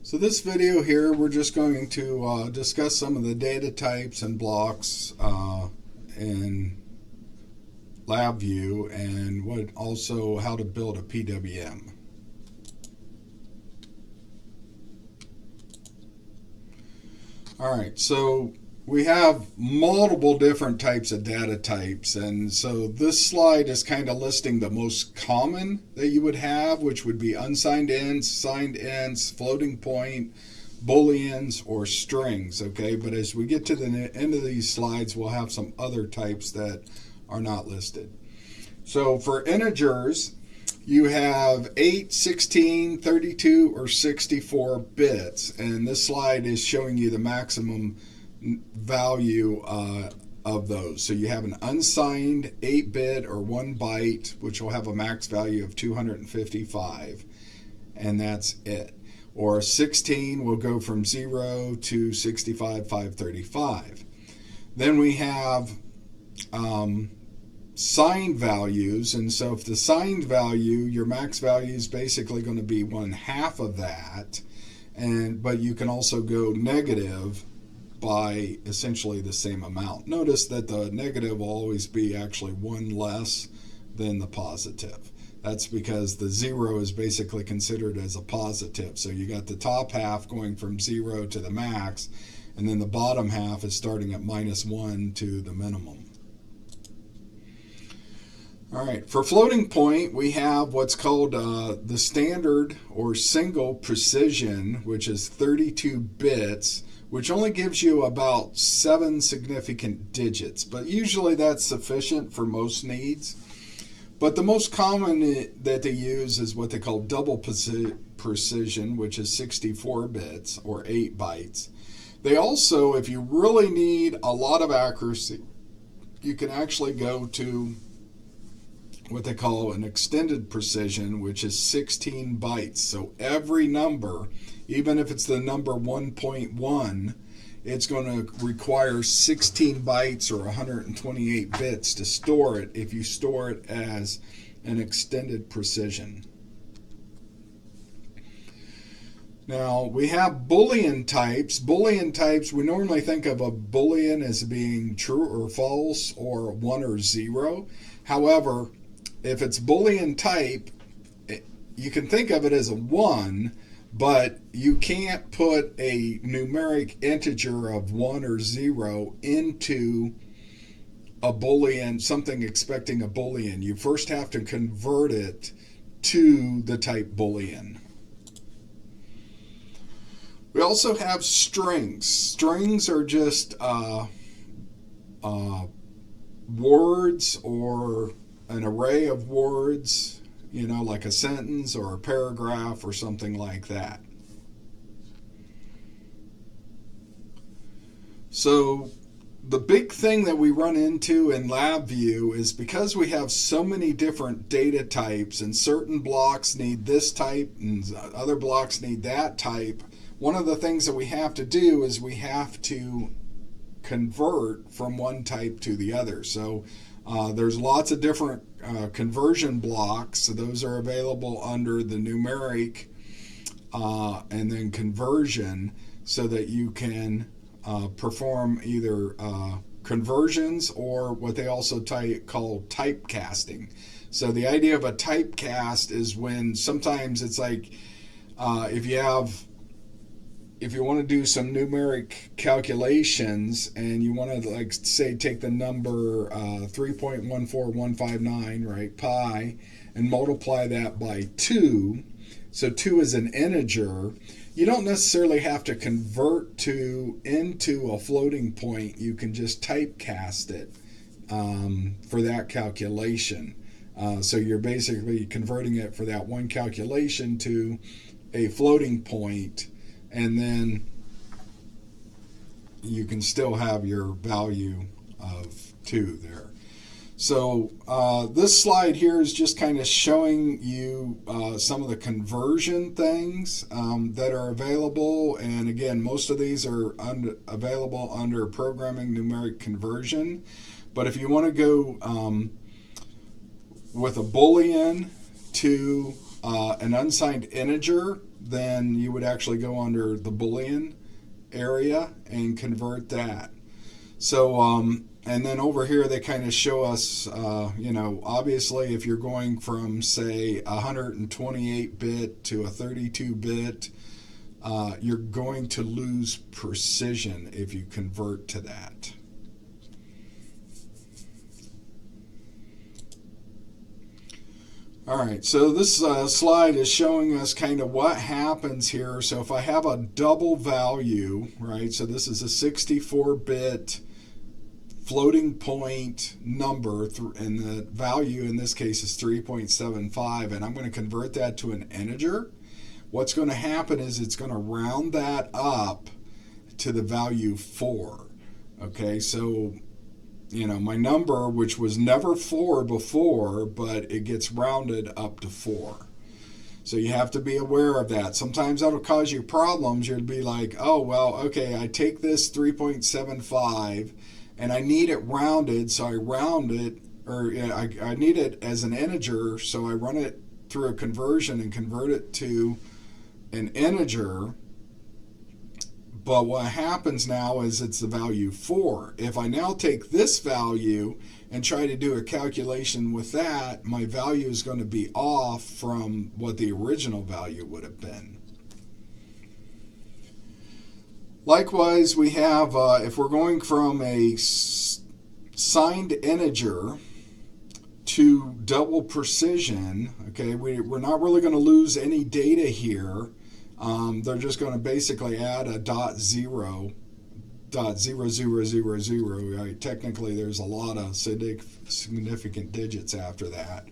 So this video here, we're just going to discuss some of the data types and blocks in Labview and also how to build a PWM. All right, so we have multiple different types of data types, and so this slide is kind of listing the most common that you would have, which would be unsigned ints, signed ints, floating point, booleans, or strings, okay? But as we get to the end of these slides, we'll have some other types that are not listed. So for integers, you have 8, 16, 32, or 64 bits, and this slide is showing you the maximum value of those. So you have an unsigned 8-bit or 1 byte, which will have a max value of 255, and that's it. Or 16 will go from 0 to 65, 535. Then we have signed values, and so if the signed value, your max value is basically going to be 1/2 of that, but you can also go negative by essentially the same amount. Notice that the negative will always be actually 1 less than the positive. That's because the 0 is basically considered as a positive. So you got the top half going from 0 to the max, and then the bottom half is starting at -1 to the minimum. All right, for floating point, we have what's called the standard or single precision, which is 32 bits, which only gives you about 7 significant digits, but usually that's sufficient for most needs. But the most common that they use is what they call double precision, which is 64 bits or 8 bytes. They also, if you really need a lot of accuracy, you can actually go to what they call an extended precision, which is 16 bytes. So every number, even if it's the number 1.1, it's going to require 16 bytes or 128 bits to store it if you store it as an extended precision. Now, we have Boolean types. Boolean types, we normally think of a Boolean as being true or false or 1 or 0. However, if it's Boolean type, you can think of it as a 1, but you can't put a numeric integer of 1 or 0 into a Boolean, something expecting a Boolean. You first have to convert it to the type Boolean. We also have strings. Strings are just words or an array of words, you know, like a sentence or a paragraph or something like that. So the big thing that we run into in Labview is because we have so many different data types and certain blocks need this type and other blocks need that type, one of the things that we have to do is we have to convert from one type to the other. So there's lots of different conversion blocks. So those are available under the numeric and then conversion, so that you can perform either conversions or what they also call typecasting. So the idea of a typecast is when sometimes it's like if you want to do some numeric calculations and you want to, like, say, take the number 3.14159, right, pi, and multiply that by 2, so 2 is an integer, you don't necessarily have to convert 2 into a floating point. You can just typecast it for that calculation. So you're basically converting it for that one calculation to a floating point, and then you can still have your value of 2 there. So this slide here is just kind of showing you some of the conversion things that are available. And again, most of these are available under programming numeric conversion. But if you want to go with a Boolean to an unsigned integer, then you would actually go under the Boolean area and convert that. So, and then over here they kind of show us, obviously if you're going from, say, 128-bit to a 32-bit, you're going to lose precision if you convert to that. All right, so this slide is showing us kind of what happens here. So if I have a double value, right, so this is a 64-bit floating point number, and the value in this case is 3.75, and I'm going to convert that to an integer. What's going to happen is it's going to round that up to the value 4. Okay, so my number, which was never 4 before, but it gets rounded up to 4. So you have to be aware of that. Sometimes that'll cause you problems. You'll be like, oh, well, okay, I take this 3.75 and I need it rounded, so I round it, or I need it as an integer, so I run it through a conversion and convert it to an integer. But what happens now is it's the value 4. If I now take this value and try to do a calculation with that, my value is going to be off from what the original value would have been. Likewise, we have, if we're going from a signed integer to double precision, okay, we're not really going to lose any data here. They're just going to basically add a .00000. Right? Technically, there's a lot of significant digits after that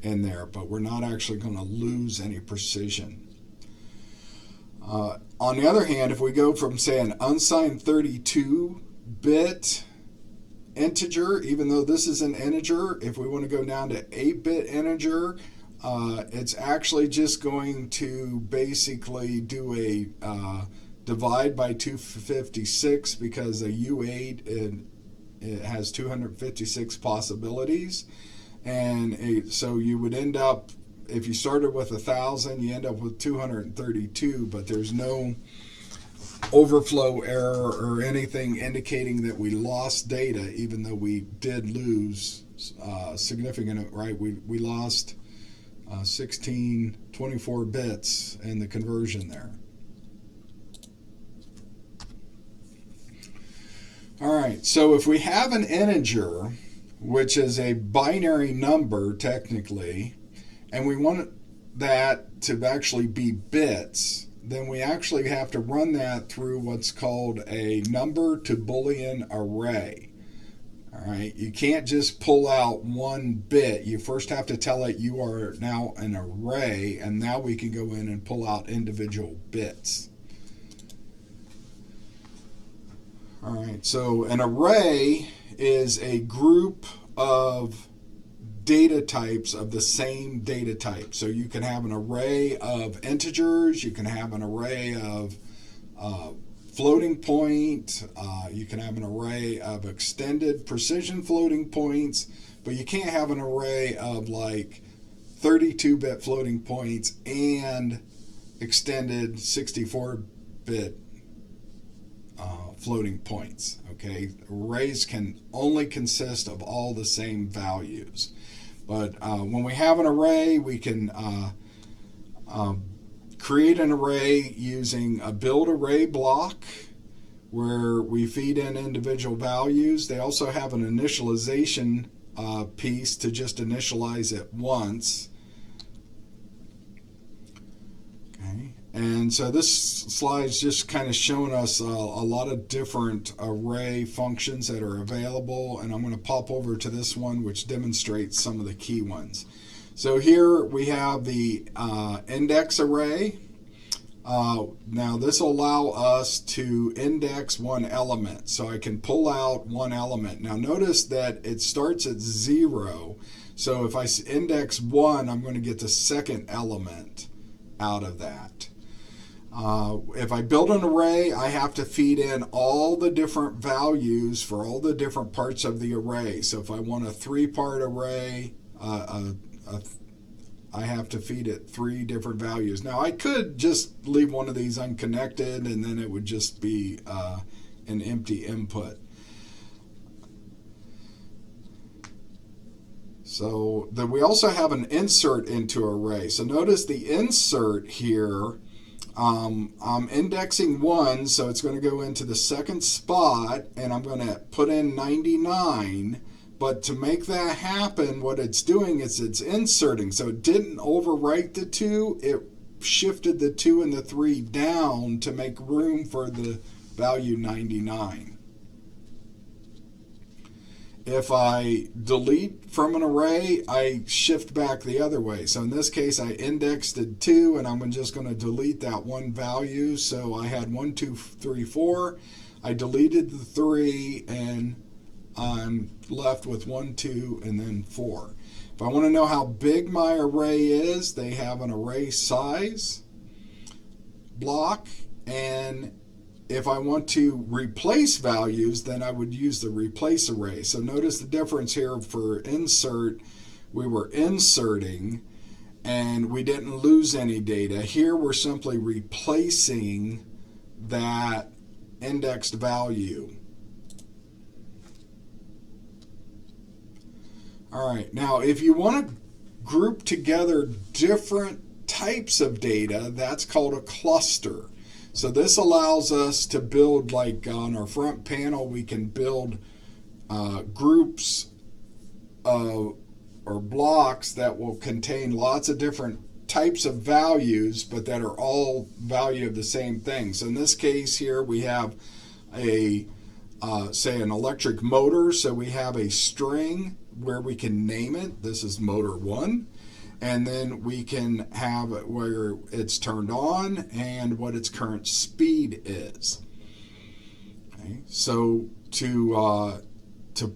in there, but we're not actually going to lose any precision. On the other hand, if we go from, say, an unsigned 32-bit integer, even though this is an integer, if we want to go down to 8-bit integer, it's actually just going to basically do a divide by 256, because a U8 it has 256 possibilities, and so you would end up, if you started with 1,000, you end up with 232, but there's no overflow error or anything indicating that we lost data, even though we did lose significant, right? We lost 24 bits in the conversion there. All right, so if we have an integer, which is a binary number technically, and we want that to actually be bits, then we actually have to run that through what's called a number to Boolean array. All right, you can't just pull out one bit. You first have to tell it you are now an array, and now we can go in and pull out individual bits. All right, so an array is a group of data types of the same data type. So you can have an array of integers, you can have an array of floating point, you can have an array of extended precision floating points, but you can't have an array of like 32-bit floating points and extended 64-bit floating points. Okay, arrays can only consist of all the same values. But when we have an array, we can create an array using a build array block where we feed in individual values. They also have an initialization piece to just initialize it once. Okay. And so this slide's just kind of showing us a lot of different array functions that are available, and I'm going to pop over to this one which demonstrates some of the key ones. So here we have the index array. Now this will allow us to index one element, so I can pull out one element. Now notice that it starts at 0, so if I index 1, I'm going to get the second element out of that. If I build an array, I have to feed in all the different values for all the different parts of the array. So if I want a 3-part array, a I have to feed it 3 different values. Now I could just leave one of these unconnected and then it would just be an empty input. So then we also have an insert into array. So notice the insert here, I'm indexing 1, so it's going to go into the second spot, and I'm going to put in 99. But to make that happen, what it's doing is it's inserting. So it didn't overwrite the 2, it shifted the 2 and the 3 down to make room for the value 99. If I delete from an array, I shift back the other way. So in this case, I indexed it 2, and I'm just going to delete that one value. So I had 1, 2, 3, 4. I deleted the 3, and I'm left with 1, 2, and then 4. If I want to know how big my array is, they have an array size block, and if I want to replace values, then I would use the replace array. So notice the difference here. For insert, we were inserting and we didn't lose any data. Here we're simply replacing that indexed value. All right, now if you want to group together different types of data, that's called a cluster. So this allows us to build, like on our front panel, we can build groups or blocks that will contain lots of different types of values, but that are all value of the same thing. So in this case here, we have a, say, an electric motor. So we have a string where we can name it. This is motor 1. And then we can have it where it's turned on and what its current speed is. Okay. So to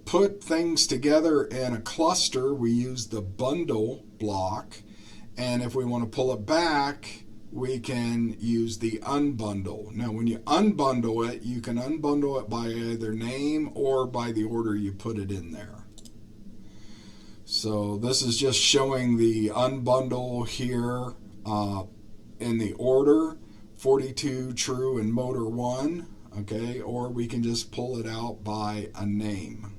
put things together in a cluster, we use the bundle block. And if we want to pull it back, we can use the unbundle. Now when you unbundle it, you can unbundle it by either name or by the order you put it in there. So this is just showing the unbundle here in the order 42 true and motor 1, okay, or we can just pull it out by a name.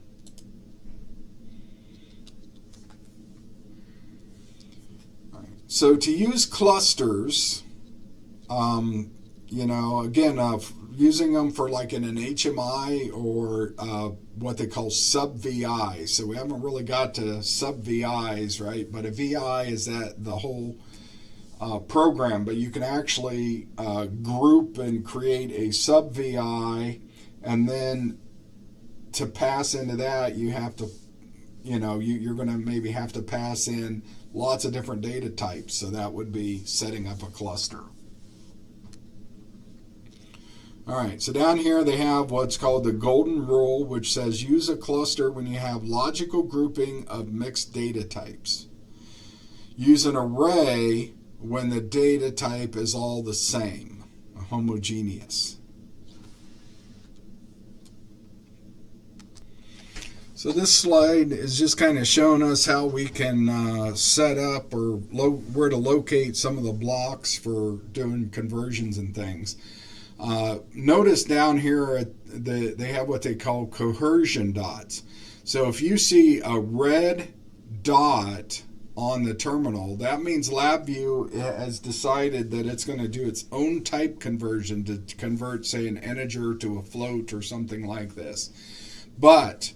All right. So to use clusters, you know, again, using them for like in an HMI or what they call sub-VI. So we haven't really got to sub-VIs, right? But a VI is that the whole program, but you can actually group and create a sub-VI, and then to pass into that, you have to, you know, you're going to maybe have to pass in lots of different data types. So that would be setting up a cluster. All right, so down here they have what's called the golden rule, which says use a cluster when you have logical grouping of mixed data types. Use an array when the data type is all the same, homogeneous. So this slide is just kind of showing us how we can set up or where to locate some of the blocks for doing conversions and things. Notice down here they have what they call cohesion dots. So if you see a red dot on the terminal, that means Labview has decided that it's going to do its own type conversion to convert, say, an integer to a float or something like this. But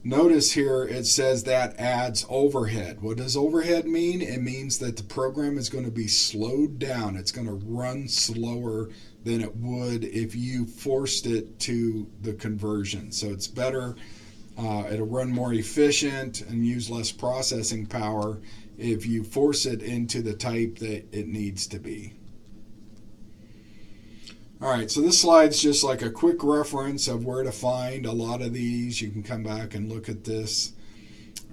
notice here it says that adds overhead. What does overhead mean? It means that the program is going to be slowed down. It's going to run slower than it would if you forced it to the conversion. So it's better, it'll run more efficient and use less processing power if you force it into the type that it needs to be. All right, so this slide's just like a quick reference of where to find a lot of these. You can come back and look at this.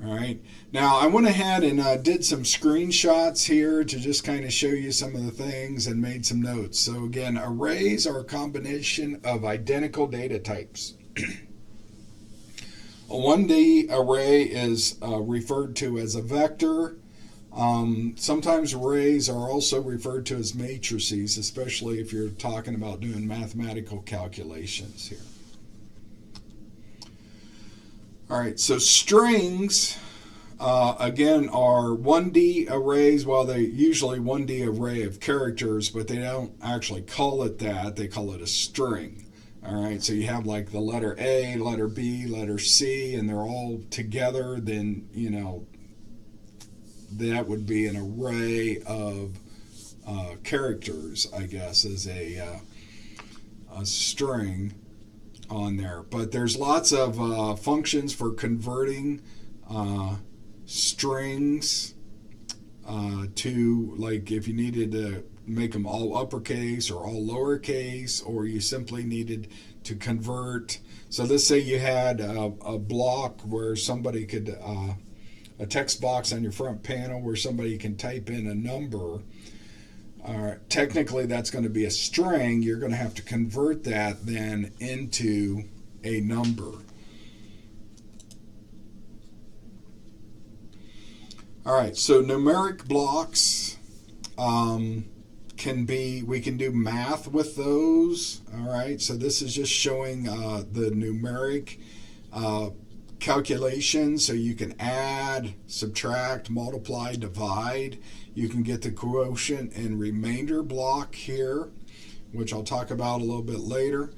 All right, now I went ahead and did some screenshots here to just kind of show you some of the things and made some notes. So again, arrays are a combination of identical data types. A 1D array is referred to as a vector. Sometimes arrays are also referred to as matrices, especially if you're talking about doing mathematical calculations here. All right, so strings, again, are 1D arrays. Well, they're usually 1D array of characters, but they don't actually call it that. They call it a string. All right, so you have like the letter A, letter B, letter C, and they're all together. Then, you know, that would be an array of characters, I guess, as a string on there. But there's lots of functions for converting strings to, like, if you needed to make them all uppercase or all lowercase, or you simply needed to convert. So let's say you had a block where somebody could, a text box on your front panel where somebody can type in a number. Technically that's going to be a string. You're going to have to convert that then into a number. All right, so numeric blocks we can do math with those. All right, so this is just showing the numeric calculations. So you can add, subtract, multiply, divide. You can get the quotient and remainder block here, which I'll talk about a little bit later.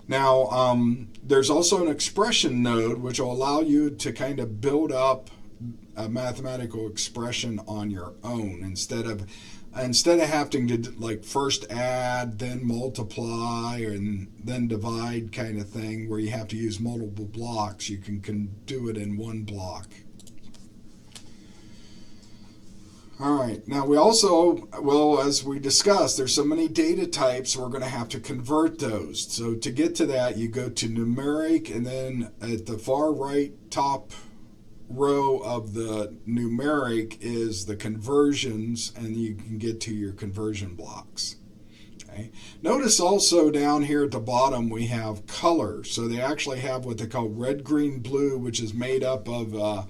Now, there's also an expression node, which will allow you to kind of build up a mathematical expression on your own instead of having to like first add, then multiply, and then divide kind of thing where you have to use multiple blocks. You can do it in one block. All right, now we also, well, as we discussed, there's so many data types, we're going to have to convert those. So to get to that, you go to numeric, and then at the far right top row of the numeric is the conversions, and you can get to your conversion blocks. Okay. Notice also down here at the bottom we have color. So they actually have what they call red, green, blue, which is made up of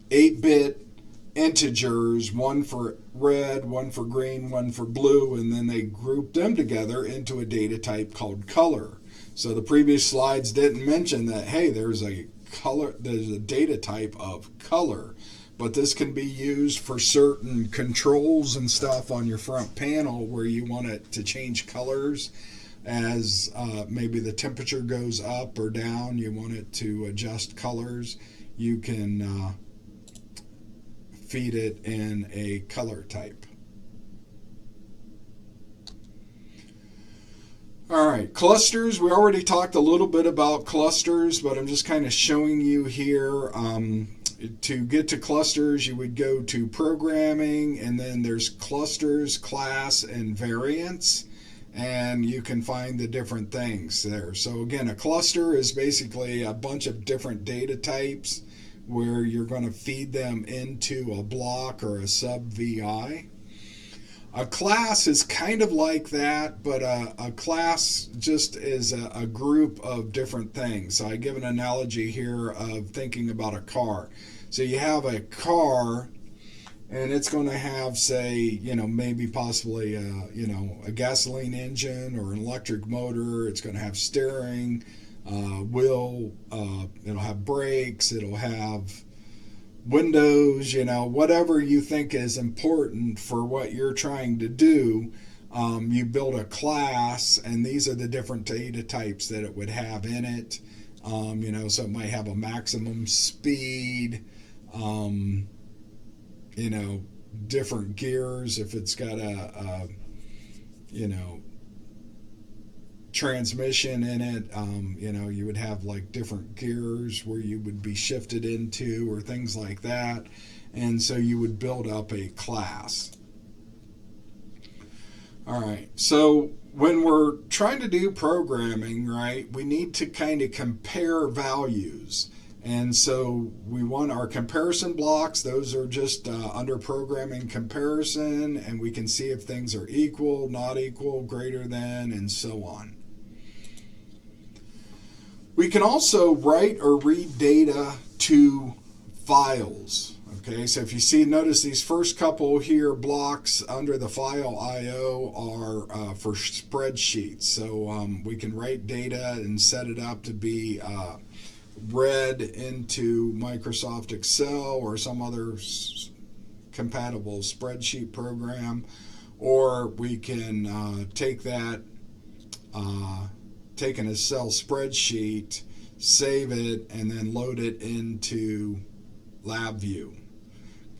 8-bit integers, one for red, one for green, one for blue, and then they group them together into a data type called color. So the previous slides didn't mention that, hey, there's a data type of color, but this can be used for certain controls and stuff on your front panel where you want it to change colors as maybe the temperature goes up or down. You want it to adjust colors. You can feed it in a color type. All right, clusters. We already talked a little bit about clusters, but I'm just kind of showing you here. To get to clusters, you would go to programming, and then there's clusters, class, and variants, and you can find the different things there. So again, a cluster is basically a bunch of different data types where you're going to feed them into a block or a sub-VI. A class is kind of like that, but a class just is a group of different things. So I give an analogy here of thinking about a car. So you have a car, and it's going to have, say, maybe possibly, a gasoline engine or an electric motor. It's going to have steering, wheel, it'll have brakes, it'll have windows, whatever you think is important for what you're trying to do. You build a class, and these are the different data types that it would have in it. So it might have a maximum speed, different gears if it's got a transmission in it. You would have like different gears where you would be shifted into or things like that, and so you would build up a class. All right, so when we're trying to do programming, right, we need to kind of compare values. And so we want our comparison blocks. Those are just under programming comparison, and we can see if things are equal, not equal, greater than, and so on. We can also write or read data to files. Okay, so if you see, notice these first couple here blocks under the file IO are for spreadsheets. So we can write data and set it up to be read into Microsoft Excel or some other compatible spreadsheet program, or we can take that, take an Excel spreadsheet, save it, and then load it into Labview.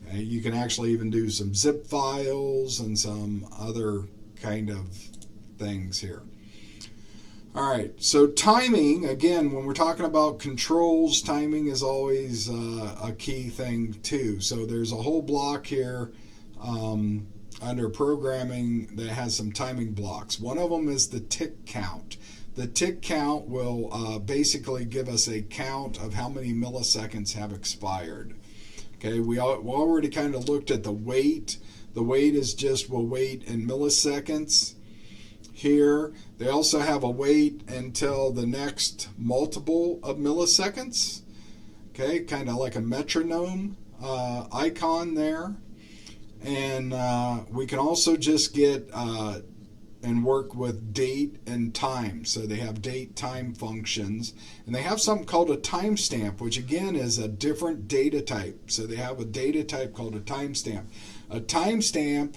Okay, you can actually even do some zip files and some other kind of things here. All right, so timing, again, when we're talking about controls, timing is always a key thing too. So there's a whole block here under programming that has some timing blocks. One of them is the tick count. The tick count will basically give us a count of how many milliseconds have expired. Okay, we already kind of looked at the wait. The wait is just, we'll wait in milliseconds. Here, they also have a wait until the next multiple of milliseconds. Okay, kind of like a metronome icon there. And we can also just get and work with date and time. So they have date time functions, and they have something called a timestamp, which again is a different data type. So they have a data type called a timestamp. A timestamp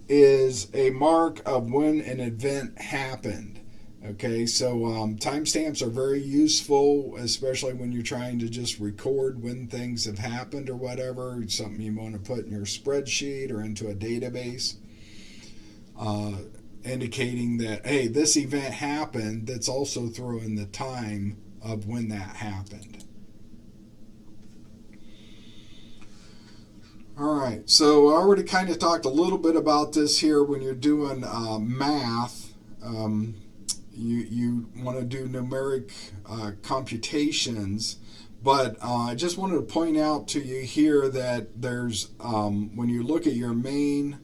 is a mark of when an event happened. Okay, so timestamps are very useful, especially when you're trying to just record when things have happened or whatever, something you want to put in your spreadsheet or into a database, indicating that, hey, this event happened. That's also throwing the time of when that happened. All right, so I already kind of talked a little bit about this here. When you're doing math, you want to do numeric computations, but I just wanted to point out to you here that there's, when you look at your main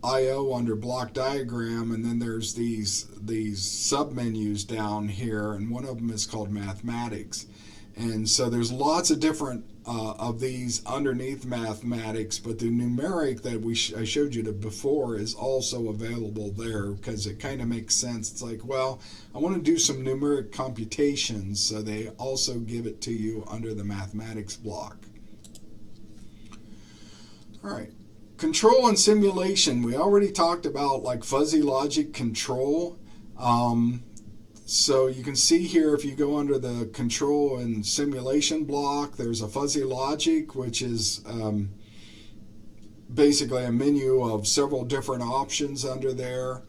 IO under block diagram, and then there's these submenus down here, and one of them is called mathematics. And so there's lots of different of these underneath mathematics, but the numeric that I showed you before is also available there, because it kind of makes sense. It's like, well, I want to do some numeric computations, so they also give it to you under the mathematics block. All right, control and simulation. We already talked about like fuzzy logic control. So you can see here, if you go under the control and simulation block, there's a fuzzy logic, which is basically a menu of several different options under there.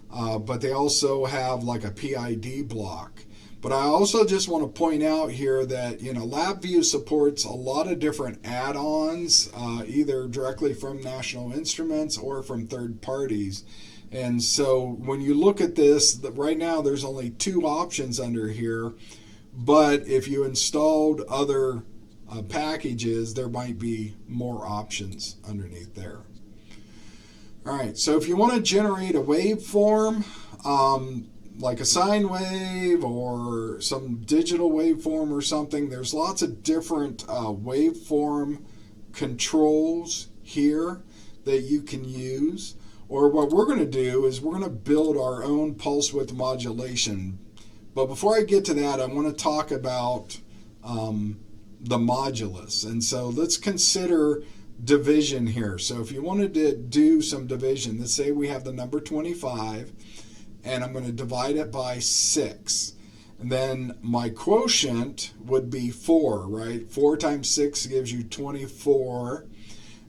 But they also have like a PID block. But I also just want to point out here that, you know, Labview supports a lot of different add-ons, either directly from National Instruments or from third parties. And so when you look at this, right now there's only 2 options under here, but if you installed other packages, there might be more options underneath there. All right, so if you want to generate a waveform, like a sine wave or some digital waveform or something, there's lots of different waveform controls here that you can use. Or what we're going to do is we're going to build our own pulse width modulation. But before I get to that, I want to talk about the modulus. And so let's consider division here. So if you wanted to do some division, let's say we have the number 25, and I'm going to divide it by 6. And then my quotient would be 4, right? 4 times 6 gives you 24.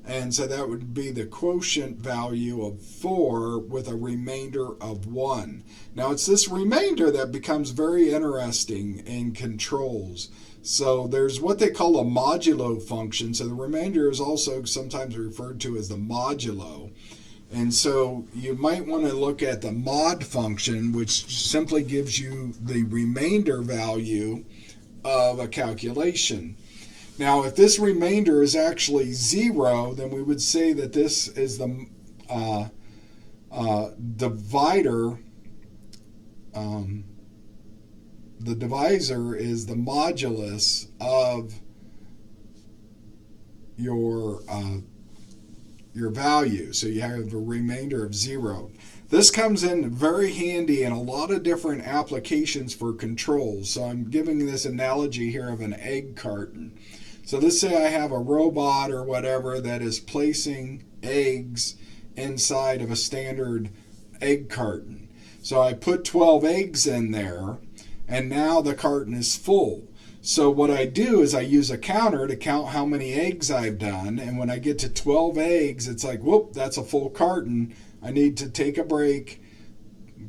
And so that would be the quotient value of 4 with a remainder of 1. Now it's this remainder that becomes very interesting in controls. So there's what they call a modulo function. So the remainder is also sometimes referred to as the modulo. And so you might want to look at the mod function, which simply gives you the remainder value of a calculation. Now, if this remainder is actually 0, then we would say that this is the divider. The divisor is the modulus of your value. So you have a remainder of 0. This comes in very handy in a lot of different applications for controls. So I'm giving this analogy here of an egg carton. So let's say I have a robot or whatever that is placing eggs inside of a standard egg carton. So I put 12 eggs in there, and now the carton is full. So what I do is I use a counter to count how many eggs I've done, and when I get to 12 eggs, it's like, whoop, that's a full carton. I need to take a break,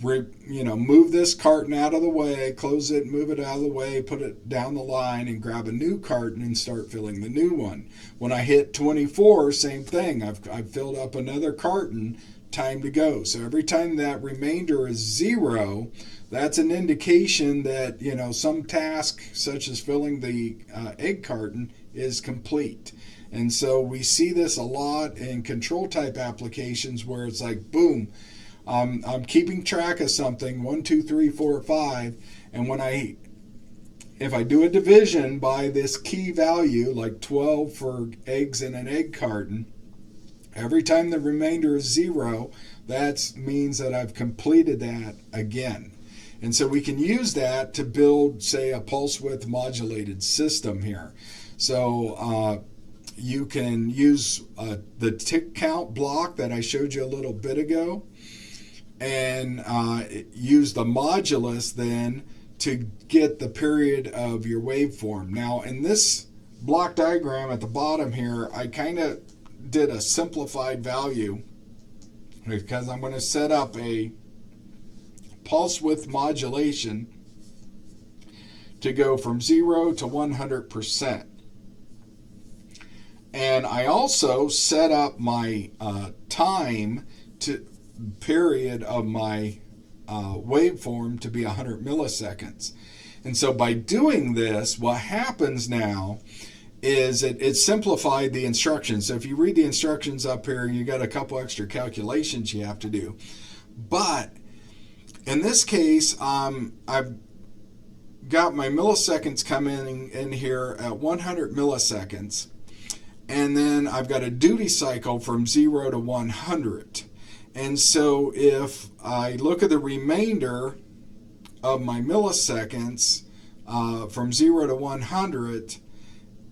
move this carton out of the way, close it, move it out of the way, put it down the line, and grab a new carton and start filling the new one. When I hit 24, same thing. I've filled up another carton, time to go. So every time that remainder is 0, that's an indication that some task such as filling the egg carton is complete. And so we see this a lot in control type applications where it's like, boom, I'm keeping track of something, 1, 2, 3, 4, 5, and if I do a division by this key value, like 12 for eggs in an egg carton, every time the remainder is 0, that means that I've completed that again. And so we can use that to build, say, a pulse width modulated system here. So you can use the tick count block that I showed you a little bit ago, and use the modulus then to get the period of your waveform. Now in this block diagram at the bottom here, I kind of did a simplified value because I'm going to set up a pulse width modulation to go from 0 to 100%. And I also set up my time to period of my waveform to be 100 milliseconds. And so by doing this, what happens now is it simplified the instructions. So if you read the instructions up here, you got a couple extra calculations you have to do. But in this case, I've got my milliseconds coming in here at 100 milliseconds. And then I've got a duty cycle from 0 to 100. And so if I look at the remainder of my milliseconds from 0 to 100,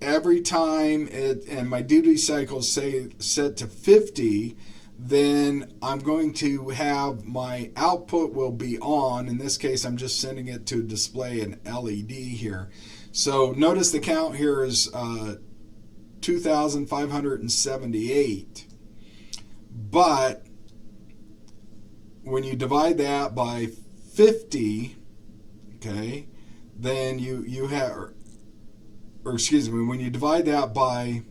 every time and my duty cycle say set to 50, then I'm going to have my output will be on. In this case, I'm just sending it to display an LED here. So notice the count here is 2,578. But when you divide that by 50, okay, then you have, or excuse me, when you divide that by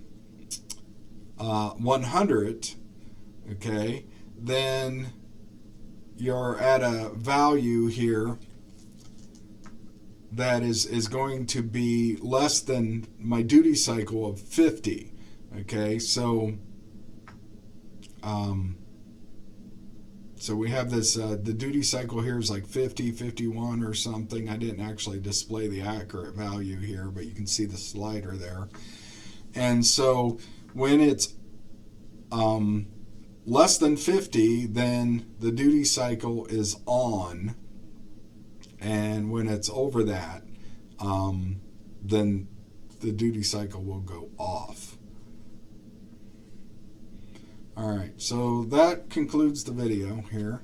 100, okay, then you're at a value here that is going to be less than my duty cycle of 50. Okay, so so we have this, the duty cycle here is like 50, 51 or something. I didn't actually display the accurate value here, but you can see the slider there. And so when it's less than 50, then the duty cycle is on. And when it's over that, then the duty cycle will go off. All right, so that concludes the video here.